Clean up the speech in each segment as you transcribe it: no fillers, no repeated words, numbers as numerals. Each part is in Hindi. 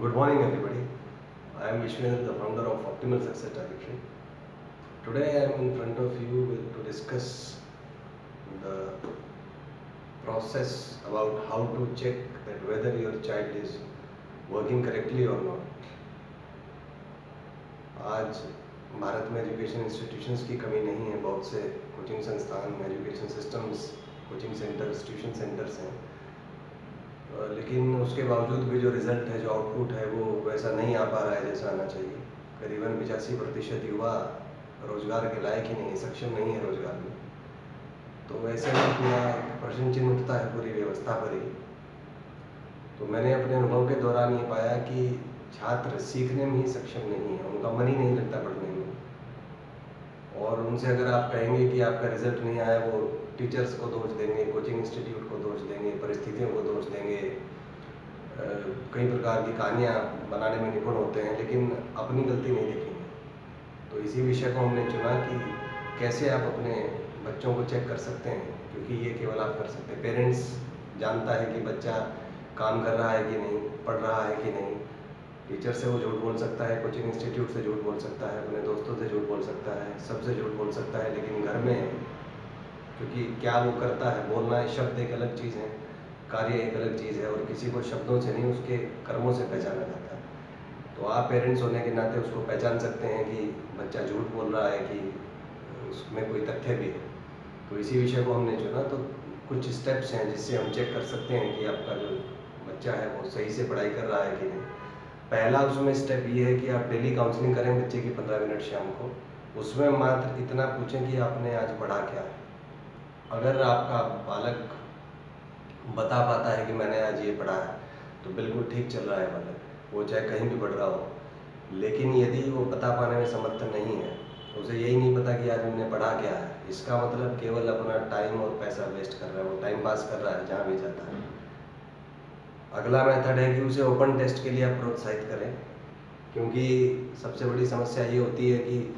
Good morning, everybody. I am Vishwendra, the founder of Optimal Success Trajectory. Today, I am in front of you to discuss the process about how to check that whether your child is working correctly or not. आज भारत में एजुकेशन इंस्टीट्यूशंस की कमी नहीं है। बहुत से कोचिंग संस्थान, education systems, coaching centres, tuition centres हैं, लेकिन उसके बावजूद भी जो रिज़ल्ट है, जो आउटपुट है, वो वैसा नहीं आ पा रहा है जैसा आना चाहिए। करीबन 85% युवा रोज़गार के लायक ही नहीं है, सक्षम नहीं है रोज़गार में। तो ऐसे में पूरा प्रश्न चिन्ह उठता है पूरी व्यवस्था पर ही। तो मैंने अपने अनुभव के दौरान ये पाया कि छात्र सीखने में ही सक्षम नहीं है, उनका मन ही नहीं लगता पढ़ने में। और उनसे अगर आप कहेंगे कि आपका रिज़ल्ट नहीं आया, वो टीचर्स को दोष देंगे, कोचिंग इंस्टीट्यूट को दोष देंगे, परिस्थितियों को दोष देंगे, कई प्रकार की कहानियाँ बनाने में निपुण होते हैं, लेकिन अपनी गलती नहीं दिखेंगे। तो इसी विषय को हमने चुना कि कैसे आप अपने बच्चों को चेक कर सकते हैं, क्योंकि ये केवल आप कर सकते हैं। पेरेंट्स जानता है कि बच्चा काम कर रहा है कि नहीं, पढ़ रहा है कि नहीं। टीचर से वो झूठ बोल सकता है, कोचिंग इंस्टीट्यूट से झूठ बोल सकता है, अपने दोस्तों से झूठ बोल सकता है, सबसे झूठ बोल सकता है, लेकिन घर में क्योंकि क्या वो करता है, बोलना है, शब्द एक अलग चीज़ है, कार्य एक अलग चीज़ है, और किसी को शब्दों से नहीं उसके कर्मों से पहचाना जाता है। तो आप पेरेंट्स होने के नाते उसको पहचान सकते हैं कि बच्चा झूठ बोल रहा है कि उसमें कोई तथ्य भी है। तो इसी विषय को हमने चुना। तो कुछ स्टेप्स हैं जिससे हम चेक कर सकते हैं कि आपका जो बच्चा है वो सही से पढ़ाई कर रहा है कि नहीं। पहला उसमें स्टेप ये है कि आप डेली काउंसलिंग करें बच्चे की 15 मिनट शाम को। उसमें मात्र इतना पूछें कि आपने आज पढ़ा क्या है। अगर आपका बालक बता पाता है कि मैंने आज ये पढ़ा है, तो बिल्कुल ठीक चल रहा है बालक, वो चाहे कहीं भी पढ़ रहा हो। लेकिन यदि वो बता पाने में समर्थ नहीं है, उसे यही नहीं पता कि आज हमने पढ़ा क्या है, इसका मतलब केवल अपना टाइम और पैसा वेस्ट कर रहा है, वो टाइम पास कर रहा है जहाँ भी जाता है। अगला मेथड है कि उसे ओपन टेस्ट के लिए आप प्रोत्साहित करें, क्योंकि सबसे बड़ी समस्या ये होती है कि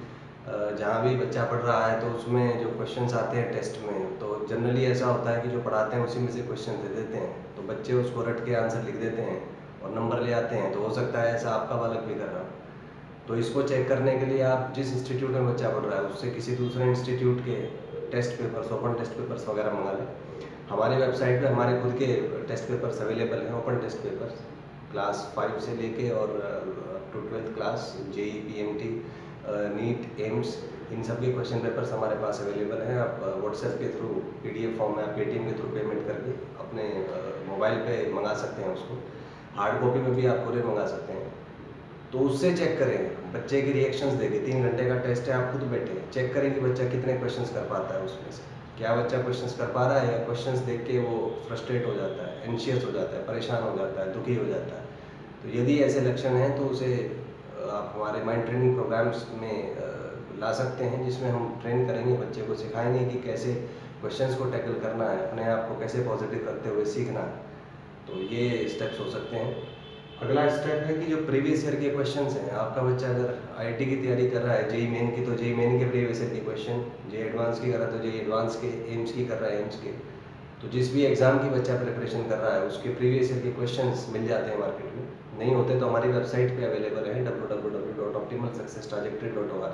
जहाँ भी बच्चा पढ़ रहा है तो उसमें जो क्वेश्चंस आते हैं टेस्ट में, तो जनरली ऐसा होता है कि जो पढ़ाते हैं उसी में से क्वेश्चन दे देते हैं, तो बच्चे उसको रट के आंसर लिख देते हैं और नंबर ले आते हैं। तो हो सकता है ऐसा आपका बालक भी कर रहा हो। तो इसको चेक करने के लिए आप जिस इंस्टीट्यूट में बच्चा पढ़ रहा है उससे किसी दूसरे इंस्टीट्यूट के test papers, open test papers वगैरह मंगा लें। हमारी वेबसाइट पे हमारे खुद के टेस्ट पेपर्स अवेलेबल हैं, ओपन टेस्ट पेपर्स, क्लास 5 से लेके और up to 12th class, JEE, PMT, NEET, AIIMS, इन सब के क्वेश्चन पेपर्स हमारे पास अवेलेबल हैं। आप व्हाट्सएप के थ्रू पीडीएफ फॉर्म में आप पेटीएम के थ्रू पेमेंट करके अपने मोबाइल पे मंगा सकते हैं उसको। हार्ड कॉपी में भी आप पूरे मंगा सकते हैं। तो उससे चेक करें, बच्चे के रिएक्शंस देखें। 3 घंटे का टेस्ट है, आप खुद बैठे चेक करें कि बच्चा कितने क्वेश्चंस कर पाता है उसमें से। क्या बच्चा क्वेश्चंस कर पा रहा है, या क्वेश्चंस देख के वो फ्रस्ट्रेट हो जाता है, एंशियस हो जाता है, परेशान हो जाता है, दुखी हो जाता है। तो यदि ऐसे लक्षण हैं तो उसे आप हमारे माइंड ट्रेनिंग प्रोग्राम्स में ला सकते हैं, जिसमें हम ट्रेन करेंगे, बच्चे को सिखाएंगे कि कैसे क्वेश्चंस को टैकल करना है, अपने आप को कैसे पॉजिटिव करते हुए सीखना है। तो ये स्टेप्स हो सकते हैं। अगला स्टेप है कि जो प्रीवियस ईयर के क्वेश्चंस हैं, आपका बच्चा अगर आईआईटी की तैयारी कर रहा है, जेई मेन की, तो जेई मेन के प्रीवियस ईयर के क्वेश्चन, जेई एडवांस की कर रहा है तो जेई एडवांस के, एम्स की कर रहा है एम्स के, तो जिस भी एग्ज़ाम की बच्चा प्रिपरेशन कर रहा है उसके प्रीवियस ईयर के क्वेश्चंस मिल जाते हैं मार्केट में। नहीं होते तो हमारी वेबसाइट पे अवेलेबल है www.optimalsuccesstrajectory.org।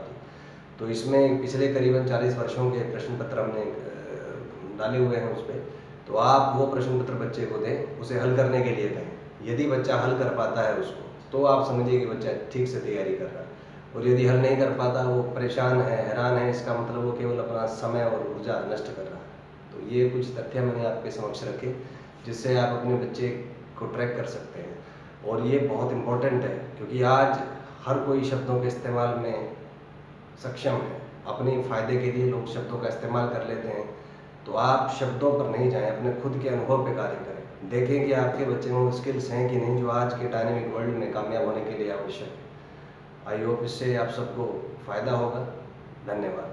तो इसमें पिछले करीबन 40 वर्षों के प्रश्न पत्र हमने डाले हुए हैं उस पर। तो आप वो प्रश्न पत्र बच्चे को दें, उसे हल करने के लिए कहें। यदि बच्चा हल कर पाता है उसको, तो आप समझिए कि बच्चा ठीक से तैयारी कर रहा है। और यदि हल नहीं कर पाता, वो परेशान है, हैरान है, इसका मतलब वो केवल अपना समय और ऊर्जा नष्ट कर रहा है। तो ये कुछ तथ्य मैंने आपके समक्ष रखे, जिससे आप अपने बच्चे को ट्रैक कर सकते हैं। और ये बहुत इम्पोर्टेंट है, क्योंकि आज हर कोई शब्दों के इस्तेमाल में सक्षम है। अपने फ़ायदे के लिए लोग शब्दों का इस्तेमाल कर लेते हैं। तो आप शब्दों पर नहीं जाएं, अपने खुद के अनुभव पे कार्य करें। देखें कि आपके बच्चे में वो स्किल्स हैं कि नहीं, जो आज के डायनेमिक वर्ल्ड में कामयाब होने के लिए आवश्यक है। आई होप इससे आप सबको फ़ायदा होगा। धन्यवाद।